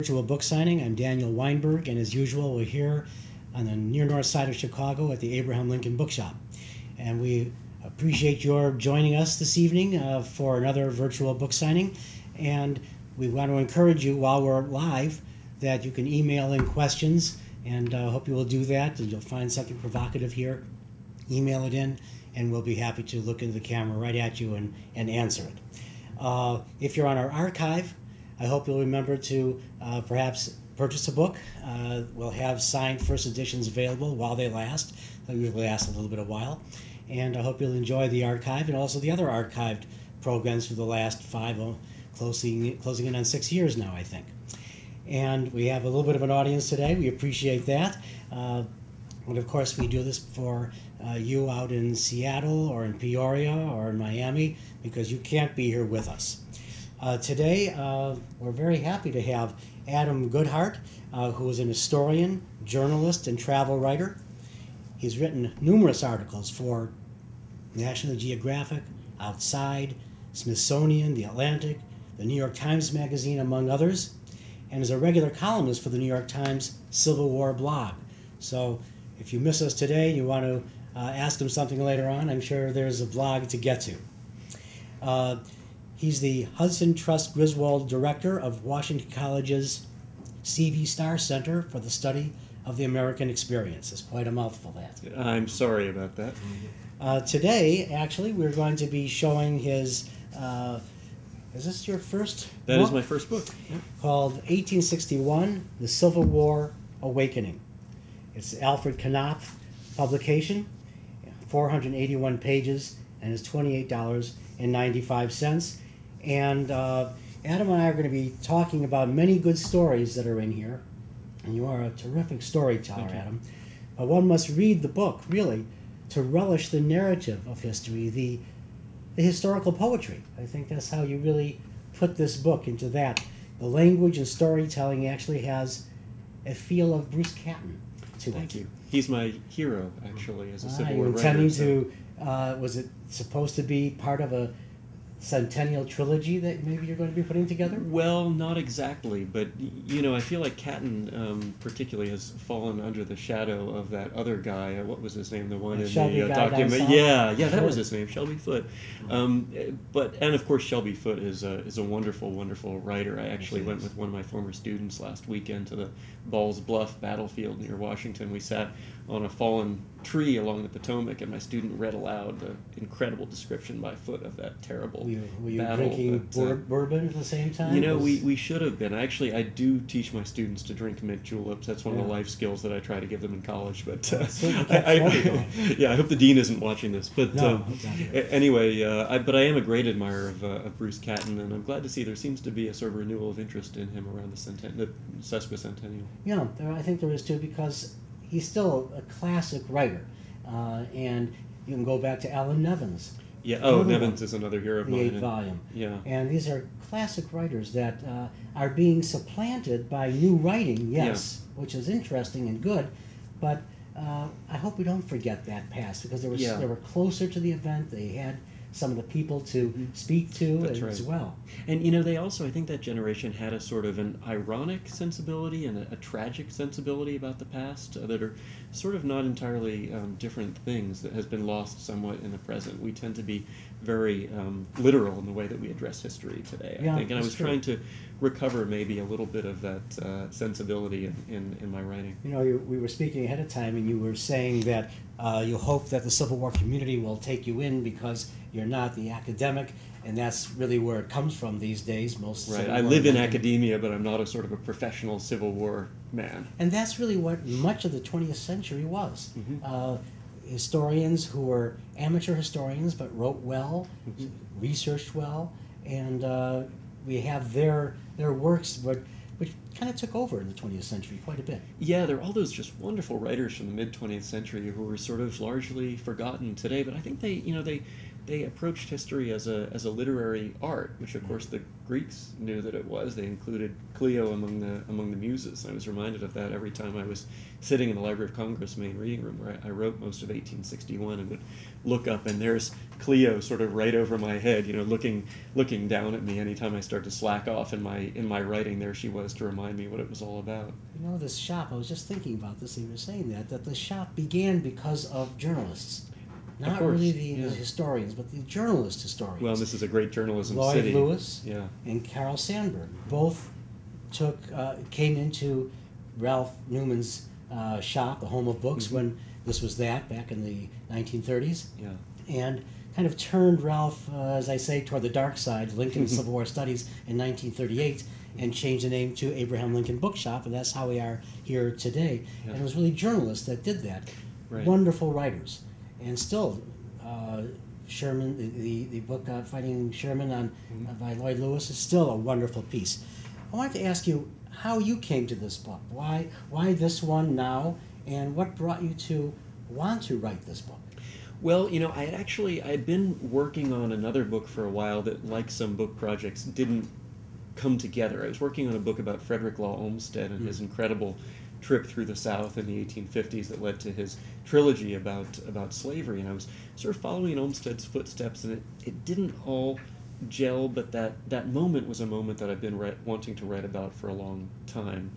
Virtual book signing. I'm Daniel Weinberg, and as usual, we're here on the near north side of Chicago at the Abraham Lincoln Bookshop. And we appreciate your joining us this evening for another virtual book signing. And we want to encourage you while we're live that you can email in questions, and I hope you will do that. And you'll find something provocative here. Email it in, and we'll be happy to look into the camera right at you and answer it. If you're on our archive, I hope you'll remember to perhaps purchase a book. We'll have signed first editions available while they last. They usually last a little bit of while. And I hope you'll enjoy the archive and also the other archived programs for the last closing in on 6 years now, I think. And we have a little bit of an audience today. We appreciate that. And of course, we do this for you out in Seattle or in Peoria or in Miami because you can't be here with us. Today, we're very happy to have Adam Goodheart, who is an historian, journalist, and travel writer. He's written numerous articles for National Geographic, Outside, Smithsonian, The Atlantic, the New York Times Magazine, among others, and is a regular columnist for the New York Times Civil War blog. So if you miss us today and you want to ask him something later on, I'm sure there's a blog to get to. He's the Hudson Trust Griswold Director of Washington College's C.V. Starr Center for the Study of the American Experience. It's quite a mouthful, that. I'm sorry about that. Today, actually, we're going to be showing his, is this your first That book? is my first book. Yeah. Called 1861, The Civil War Awakening. It's Alfred Knopf publication, 481 pages, and it's $28.95. And Adam and I are going to be talking about many good stories that are in here. And you are a terrific storyteller, Adam. But one must read the book, really, to relish the narrative of history, the historical poetry. I think that's how you really put this book into that. The language and storytelling actually has a feel of Bruce Catton to it. Thank you. He's my hero, actually, as a Civil War You're writer. intending to, was it supposed to be part of a centennial trilogy that maybe you're going to be putting together? Well, not exactly, but you know, I feel like Catton particularly has fallen under the shadow of that other guy. What was his name? The one in Shelby the guy document. down Yeah, that south? was his name, Shelby Foote. And of course, Shelby Foote is a wonderful, wonderful writer. I actually went with one of my former students last weekend to the Balls Bluff battlefield near Washington. We sat on a fallen tree along the Potomac, and my student read aloud the incredible description by Foote of that terrible Were you battle. drinking bourbon at the same time? You know, we should have been. Actually, I do teach my students to drink mint juleps. That's one of the life skills that I try to give them in college. But I hope the dean isn't watching this. But No, anyway, but I am a great admirer of Bruce Catton, and I'm glad to see there seems to be a sort of renewal of interest in him around the sesquicentennial. Yeah, I think there is too, because he's still a classic writer, and you can go back to Alan Nevins. Yeah. Nevins is another hero of the mine. 8th volume. Yeah. And these are classic writers that are being supplanted by new writing, yes, which is interesting and good, but I hope we don't forget that past, because they were closer to the event. They had some of the people to speak to as well. And you know, they also, I think that generation had a sort of an ironic sensibility and a tragic sensibility about the past that are sort of not entirely different things, that has been lost somewhat in the present. We tend to be very literal in the way that we address history today, I think. And I was trying to recover maybe a little bit of that sensibility in my writing. You know, we were speaking ahead of time, and you were saying that you hope that the Civil War community will take you in because you're not the academic, and that's really where it comes from these days. Right. I live in academia, but I'm not a sort of a professional Civil War man. And that's really what much of the 20th century was. Historians who were amateur historians but wrote well, researched well, and we have their works, which kind of took over in the 20th century quite a bit. Yeah, there are all those just wonderful writers from the mid-20th century who were sort of largely forgotten today, but I think they approached history as a literary art, which of course the Greeks knew that it was. They included Clio among the muses. I was reminded of that every time I was sitting in the Library of Congress main reading room, where I wrote most of 1861, and would look up, and there's Clio sort of right over my head, looking down at me anytime I start to slack off in my writing. There she was to remind remind me what it was all about. You know, this shop, I was just thinking about this, and you were saying that the shop began because of journalists. Not course, really yeah. the historians, but the journalist historians. Well, this is a great journalism Lloyd city. Lewis Yeah. and Carol Sandburg both came into Ralph Newman's shop, the Home of Books, when this was back in the 1930s, Yeah. and kind of turned Ralph, as I say, toward the dark side, Lincoln Civil War Studies in 1938, and changed the name to Abraham Lincoln Bookshop, and that's how we are here today. Yeah. And it was really journalists that did that. Right. Wonderful writers. And still, Sherman, the book Fighting Sherman by Lloyd Lewis is still a wonderful piece. I wanted to ask you how you came to this book. Why this one now, and what brought you to want to write this book? Well, you know, I had been working on another book for a while that, like some book projects, didn't come together. I was working on a book about Frederick Law Olmsted and his incredible trip through the South in the 1850s that led to his trilogy about slavery, and I was sort of following in Olmsted's footsteps, and it didn't all gel, but that moment was a moment that I've been wanting to write about for a long time.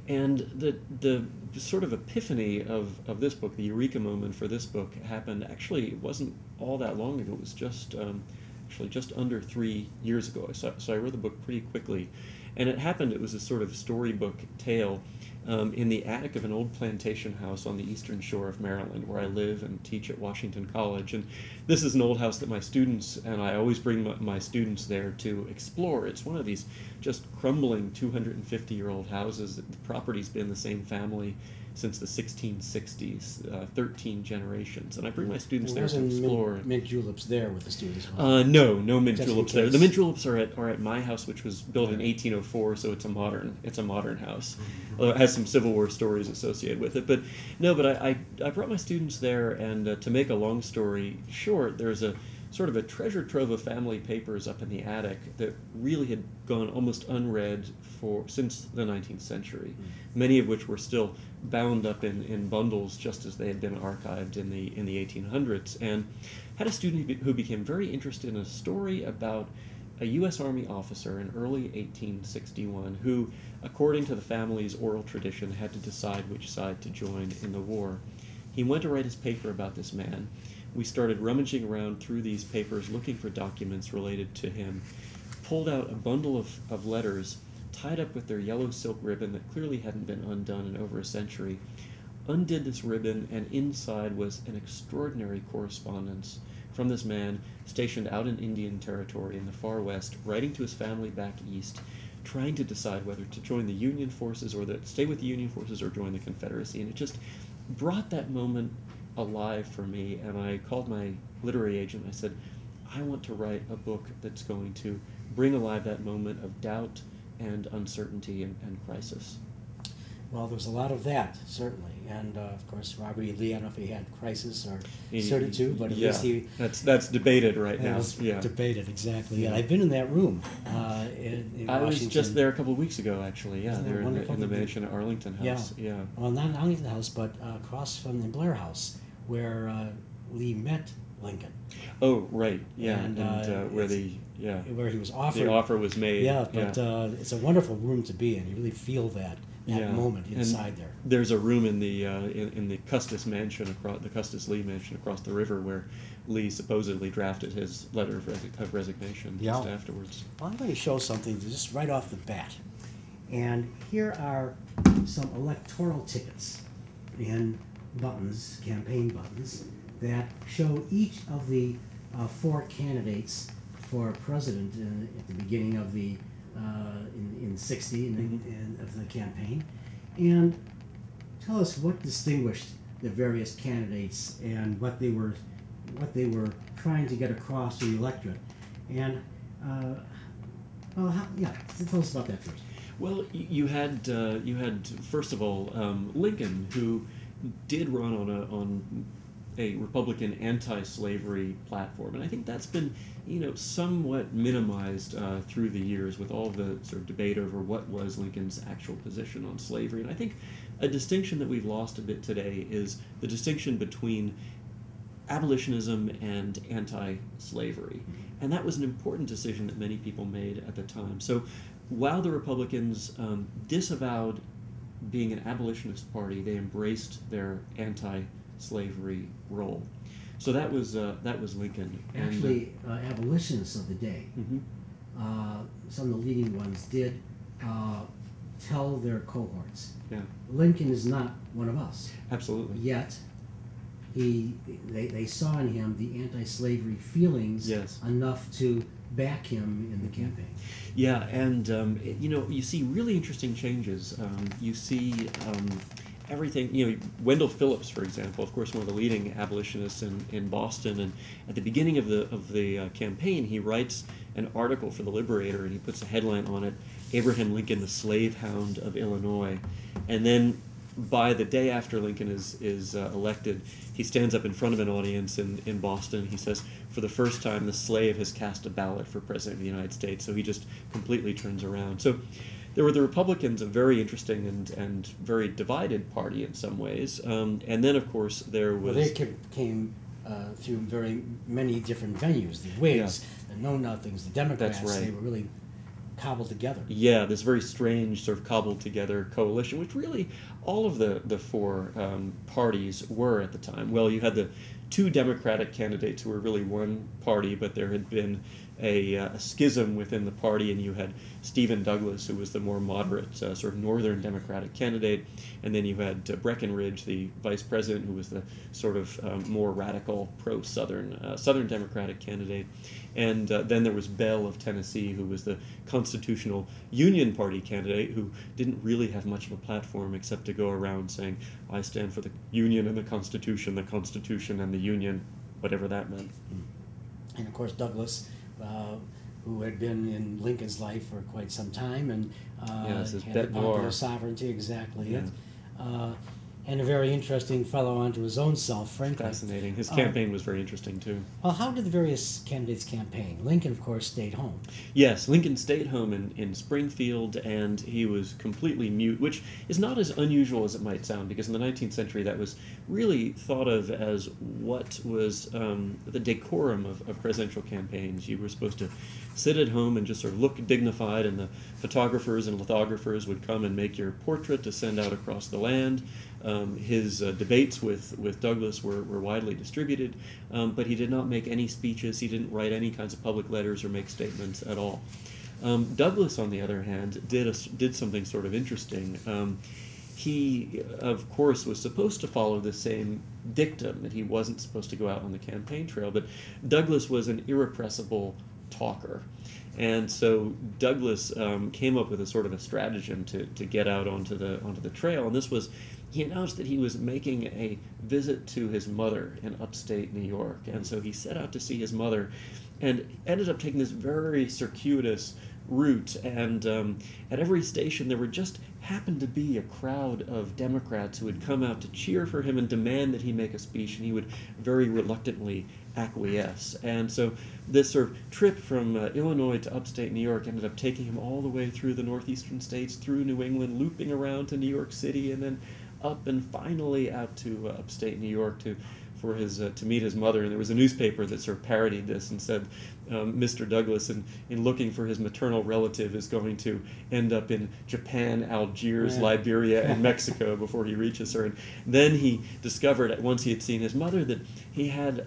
And the sort of epiphany of this book, the Eureka moment for this book, happened, actually, it wasn't all that long ago. It was just under 3 years ago. So I wrote the book pretty quickly. And it was a sort of storybook tale in the attic of an old plantation house on the eastern shore of Maryland, where I live and teach at Washington College. And this is an old house that my students, and I always bring my students there to explore. It's one of these just crumbling 250-year-old houses. The property's been the same family since the 1660s, 13 generations. And I bring my students there to explore. Mint juleps there with the students? No mint Just juleps there. The mint juleps are at my house, which was built in 1804, so it's a modern house. Although it has some Civil War stories associated with it. But I brought my students there, and to make a long story short, there's a sort of a treasure trove of family papers up in the attic that really had gone almost unread since the 19th century, many of which were still bound up in bundles just as they had been archived in the 1800s, and had a student who became very interested in a story about a U.S. Army officer in early 1861 who, according to the family's oral tradition, had to decide which side to join in the war. He went to write his paper about this man. We started rummaging around through these papers looking for documents related to him, pulled out a bundle of letters tied up with their yellow silk ribbon that clearly hadn't been undone in over a century, undid this ribbon, and inside was an extraordinary correspondence from this man stationed out in Indian Territory in the far west, writing to his family back east, trying to decide whether to join the Union forces or stay with the Union forces or join the Confederacy. And it just brought that moment alive for me, and I called my literary agent. I said, I want to write a book that's going to bring alive that moment of doubt and uncertainty and crisis. Well, there's a lot of that, certainly. And, of course, Robert E. Lee, I don't know if he had crisis or certitude, but at least he... That's debated right now. Debated, exactly. Yeah, I've been in that room in I Washington. was just there a couple of weeks ago, actually. Yeah, Isn't that they're wonderful? in the mansion at Arlington House. Yeah. Well, not Arlington House, but across from the Blair House, where Lee met Lincoln. Oh, right. Yeah, And, where he was offered. the offer was made. Yeah, but it's a wonderful room to be in. You really feel that moment inside there. There's a room in the Custis mansion the Custis Lee mansion across the river where Lee supposedly drafted his letter of resignation just afterwards. Well, I'm going to show something just right off the bat, and here are some electoral tickets and buttons, campaign buttons, that show each of the 4 candidates for president at the beginning of the in 60 of the campaign, and tell us what distinguished the various candidates and what they were trying to get across to the electorate. And tell us about that first. Well, you had first of all Lincoln, who did run on a Republican anti-slavery platform, and I think that's been somewhat minimized through the years with all the sort of debate over what was Lincoln's actual position on slavery. And I think a distinction that we've lost a bit today is the distinction between abolitionism and anti-slavery, and that was an important decision that many people made at the time. So while the Republicans disavowed being an abolitionist party, they embraced their anti-slavery role. So that was Lincoln. Actually, abolitionists of the day, Mhm. some of the leading ones did tell their cohorts, Yeah, Lincoln is not one of us. absolutely. Yet, they saw in him the anti-slavery feelings Yes. enough to back him in the campaign. Yeah, and you see really interesting changes. You see everything. Wendell Phillips, for example, of course, one of the leading abolitionists in Boston. And at the beginning of the campaign, he writes an article for the Liberator, and he puts a headline on it: "Abraham Lincoln, the Slave Hound of Illinois." And then, by the day after Lincoln is elected, he stands up in front of an audience in Boston. He says, "For the first time, the slave has cast a ballot for President of the United States." So he just completely turns around. So there were the Republicans, a very interesting and very divided party in some ways. And then, of course, there was... Well, they came through very many different venues. The Whigs, the Know-Nothings, the Democrats, That's right. They were really cobbled together. Yeah, this very strange sort of cobbled together coalition, which really all of the four parties were at the time. Well, you had the two Democratic candidates who were really one party, but there had been a schism within the party, and you had Stephen Douglas, who was the more moderate sort of northern Democratic candidate, and then you had Breckinridge, the vice president, who was the sort of more radical pro-Southern Southern Democratic candidate, and then there was Bell of Tennessee, who was the Constitutional Union Party candidate, who didn't really have much of a platform except to go around saying, "I stand for the Union and the Constitution and the Union," whatever that meant. And of course, Douglas, who had been in Lincoln's life for quite some time, and Yes, his had bête noire. popular sovereignty, exactly. Yeah. And a very interesting fellow unto his own self, frankly. Fascinating. His campaign was very interesting, too. Well, how did the various candidates campaign? Lincoln, of course, stayed home. Yes, Lincoln stayed home in Springfield, and he was completely mute, which is not as unusual as it might sound, because in the 19th century that was really thought of as what was the decorum of presidential campaigns. You were supposed to sit at home and just sort of look dignified, and the photographers and lithographers would come and make your portrait to send out across the land. His debates with Douglas were widely distributed, but he did not make any speeches. He didn't write any kinds of public letters or make statements at all. Douglas, on the other hand, did something sort of interesting. He, of course, was supposed to follow the same dictum that he wasn't supposed to go out on the campaign trail, but Douglas was an irrepressible talker. And so Douglas came up with a sort of a stratagem to get out onto the trail, and this was, he announced that he was making a visit to his mother in upstate New York, and so he set out to see his mother, and ended up taking this very circuitous route, and at every station there would just happen to be a crowd of Democrats who would come out to cheer for him and demand that he make a speech, and he would very reluctantly acquiesce. And so this sort of trip from Illinois to upstate New York ended up taking him all the way through the northeastern states, through New England, looping around to New York City, and then up and finally out to upstate New York to meet his mother. And there was a newspaper that sort of parodied this and said, Mr. Douglas, in looking for his maternal relative, is going to end up in Japan, Algiers, Liberia, and Mexico before he reaches her. And then he discovered, once he had seen his mother, that he had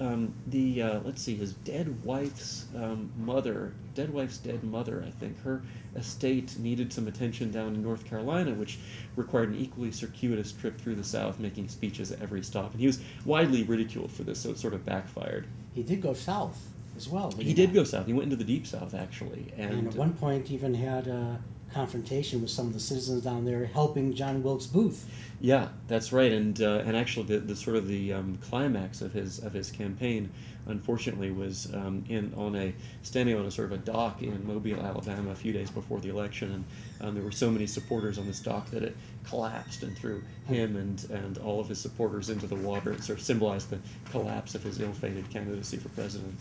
his dead wife's dead mother, I think. Her estate needed some attention down in North Carolina, which required an equally circuitous trip through the South, making speeches at every stop. And he was widely ridiculed for this, so it sort of backfired. He did go south as well. He did go south. He went into the deep South, actually. And at one point even had a confrontation with some of the citizens down there helping John Wilkes Booth. Yeah, that's right. And actually the sort of the climax of his campaign, unfortunately, was standing on a sort of a dock in Mobile, Alabama, a few days before the election, and there were so many supporters on this dock that it collapsed and threw him and all of his supporters into the water. It sort of symbolized the collapse of his ill-fated candidacy for president.